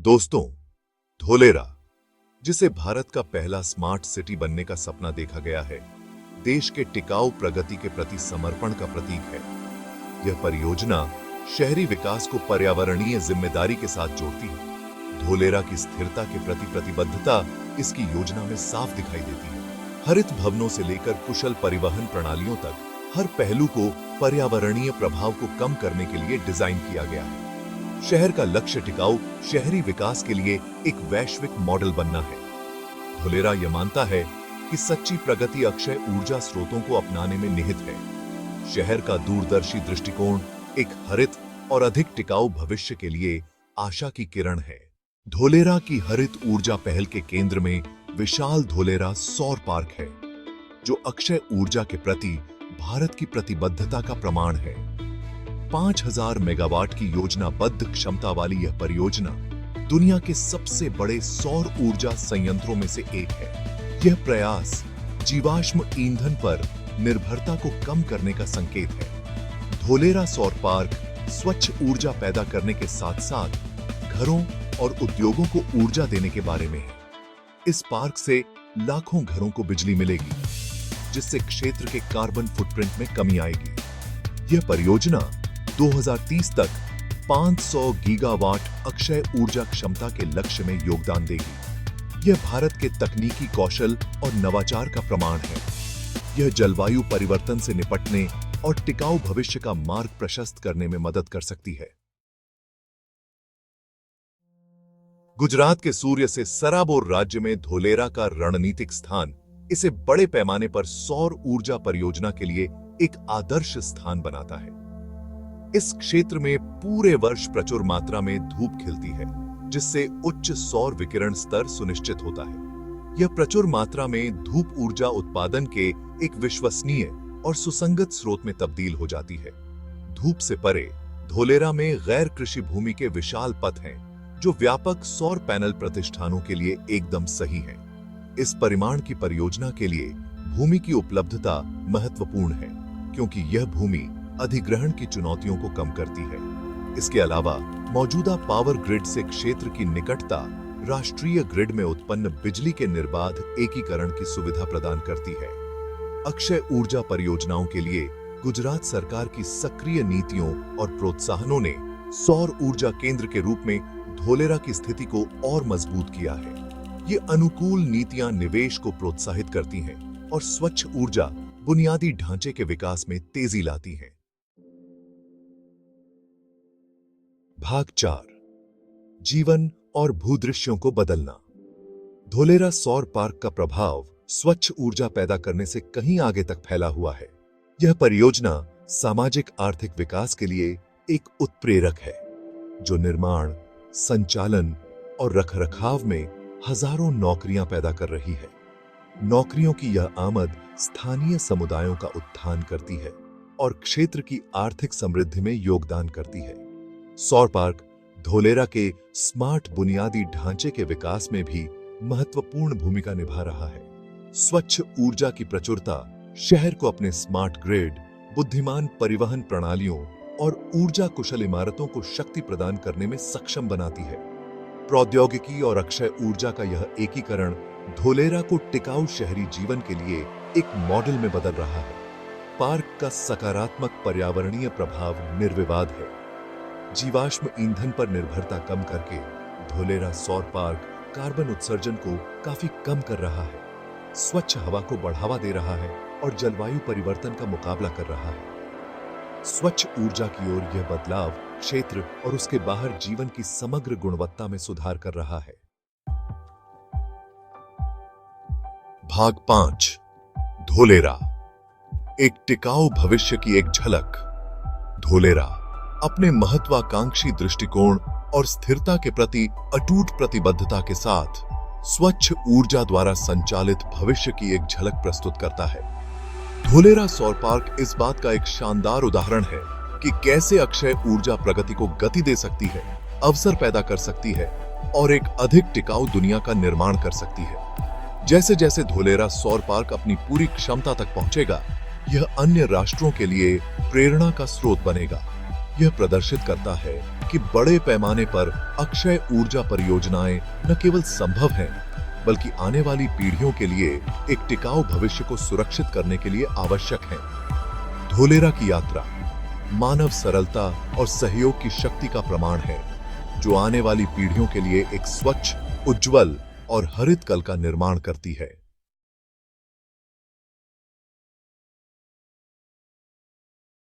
दोस्तों, धोलेरा, जिसे भारत का पहला स्मार्ट सिटी बनने का सपना देखा गया है, देश के टिकाऊ प्रगति के प्रति समर्पण का प्रतीक है। यह परियोजना शहरी विकास को पर्यावरणीय जिम्मेदारी के साथ जोड़ती है। धोलेरा की स्थिरता के प्रति प्रतिबद्धता इसकी योजना में साफ दिखाई देती है। हरित भवनों से लेकर कुशल परिवहन प्रणालियों तक हर पहलू को पर्यावरणीय प्रभाव को कम करने के लिए डिजाइन किया गया है। शहर का लक्ष्य टिकाऊ शहरी विकास के लिए एक वैश्विक मॉडल बनना है। धोलेरा यह मानता है कि सच्ची प्रगति अक्षय ऊर्जा स्रोतों को अपनाने में निहित है। शहर का दूरदर्शी दृष्टिकोण एक हरित और अधिक टिकाऊ भविष्य के लिए आशा की किरण है। धोलेरा की हरित ऊर्जा पहल के केंद्र में विशाल धोलेरा सौर पार्क है, जो अक्षय ऊर्जा के प्रति भारत की प्रतिबद्धता का प्रमाण है। 5000 मेगावाट की योजनाबद्ध क्षमता वाली यह परियोजना दुनिया के सबसे बड़े सौर ऊर्जा संयंत्रों में से एक है। यह प्रयास जीवाश्म ईंधन पर निर्भरता को कम करने का संकेत है। धोलेरा सौर पार्क स्वच्छ ऊर्जा पैदा करने के साथ साथ घरों और उद्योगों को ऊर्जा देने के बारे में है। इस पार्क से लाखों घरों को बिजली मिलेगी, जिससे क्षेत्र के कार्बन फुटप्रिंट में कमी आएगी। यह परियोजना 2030 तक 500 गीगावाट अक्षय ऊर्जा क्षमता के लक्ष्य में योगदान देगी। यह भारत के तकनीकी कौशल और नवाचार का प्रमाण है। यह जलवायु परिवर्तन से निपटने और टिकाऊ भविष्य का मार्ग प्रशस्त करने में मदद कर सकती है। गुजरात के सूर्य से सराबोर राज्य में धोलेरा का रणनीतिक स्थान इसे बड़े पैमाने पर सौर ऊर्जा परियोजना के लिए एक आदर्श स्थान बनाता है। इस क्षेत्र में पूरे वर्ष प्रचुर मात्रा में धूप खिलती है, जिससे उच्च सौर विकिरण स्तर सुनिश्चित होता है। यह प्रचुर मात्रा में धूप ऊर्जा उत्पादन के एक विश्वसनीय और सुसंगत स्रोत में तब्दील हो जाती है। धूप से परे धोलेरा में गैर कृषि भूमि के विशाल पथ हैं, जो व्यापक सौर पैनल प्रतिष्ठानों के लिए एकदम सही हैं। इस परिमाण की परियोजना के लिए भूमि की उपलब्धता महत्वपूर्ण है, क्योंकि यह भूमि अधिग्रहण की चुनौतियों को कम करती है। इसके अलावा मौजूदा पावर ग्रिड से क्षेत्र की निकटता राष्ट्रीय ग्रिड में उत्पन्न बिजली के निर्बाध एकीकरण की सुविधा प्रदान करती है। अक्षय ऊर्जा परियोजनाओं के लिए गुजरात सरकार की सक्रिय नीतियों और प्रोत्साहनों ने सौर ऊर्जा केंद्र के रूप में धोलेरा की स्थिति को और मजबूत किया है। ये अनुकूल नीतियां निवेश को प्रोत्साहित करती हैं और स्वच्छ ऊर्जा बुनियादी ढांचे के विकास में तेजी लाती हैं। भाग 4, जीवन और भूदृश्यों को बदलना। धोलेरा सौर पार्क का प्रभाव स्वच्छ ऊर्जा पैदा करने से कहीं आगे तक फैला हुआ है। यह परियोजना सामाजिक आर्थिक विकास के लिए एक उत्प्रेरक है, जो निर्माण, संचालन और रखरखाव में हजारों नौकरियां पैदा कर रही है। नौकरियों की यह आमद स्थानीय समुदायों का उत्थान करती है और क्षेत्र की आर्थिक समृद्धि में योगदान करती है। सौर पार्क धोलेरा के स्मार्ट बुनियादी ढांचे के विकास में भी महत्वपूर्ण भूमिका निभा रहा है। स्वच्छ ऊर्जा की प्रचुरता शहर को अपने स्मार्ट ग्रिड, बुद्धिमान परिवहन प्रणालियों और ऊर्जा कुशल इमारतों को शक्ति प्रदान करने में सक्षम बनाती है। प्रौद्योगिकी और अक्षय ऊर्जा का यह एकीकरण धोलेरा को टिकाऊ शहरी जीवन के लिए एक मॉडल में बदल रहा है। पार्क का सकारात्मक पर्यावरणीय प्रभाव निर्विवाद है। जीवाश्म ईंधन पर निर्भरता कम करके धोलेरा सौर पार्क कार्बन उत्सर्जन को काफी कम कर रहा है, स्वच्छ हवा को बढ़ावा दे रहा है और जलवायु परिवर्तन का मुकाबला कर रहा है। स्वच्छ ऊर्जा की ओर यह बदलाव क्षेत्र और उसके बाहर जीवन की समग्र गुणवत्ता में सुधार कर रहा है। भाग 5, धोलेरा, एक टिकाऊ भविष्य की एक झलक। धोलेरा अपने महत्वाकांक्षी दृष्टिकोण और स्थिरता के प्रति अटूट प्रतिबद्धता के साथ स्वच्छ ऊर्जा द्वारा संचालित भविष्य की एक झलक प्रस्तुत करता है। धोलेरा सौर पार्क इस बात का एक शानदार उदाहरण है कि कैसे अक्षय ऊर्जा प्रगति को गति दे सकती है, अवसर पैदा कर सकती है और एक अधिक टिकाऊ दुनिया का निर्माण कर सकती है। जैसे जैसे धोलेरा सौर पार्क अपनी पूरी क्षमता तक पहुंचेगा, यह अन्य राष्ट्रों के लिए प्रेरणा का स्रोत बनेगा। यह प्रदर्शित करता है कि बड़े पैमाने पर अक्षय ऊर्जा परियोजनाएं न केवल संभव हैं, बल्कि आने वाली पीढ़ियों के लिए एक टिकाऊ भविष्य को सुरक्षित करने के लिए आवश्यक हैं। धोलेरा की यात्रा मानव सरलता और सहयोग की शक्ति का प्रमाण है, जो आने वाली पीढ़ियों के लिए एक स्वच्छ, उज्जवल और हरित कल का निर्माण करती है।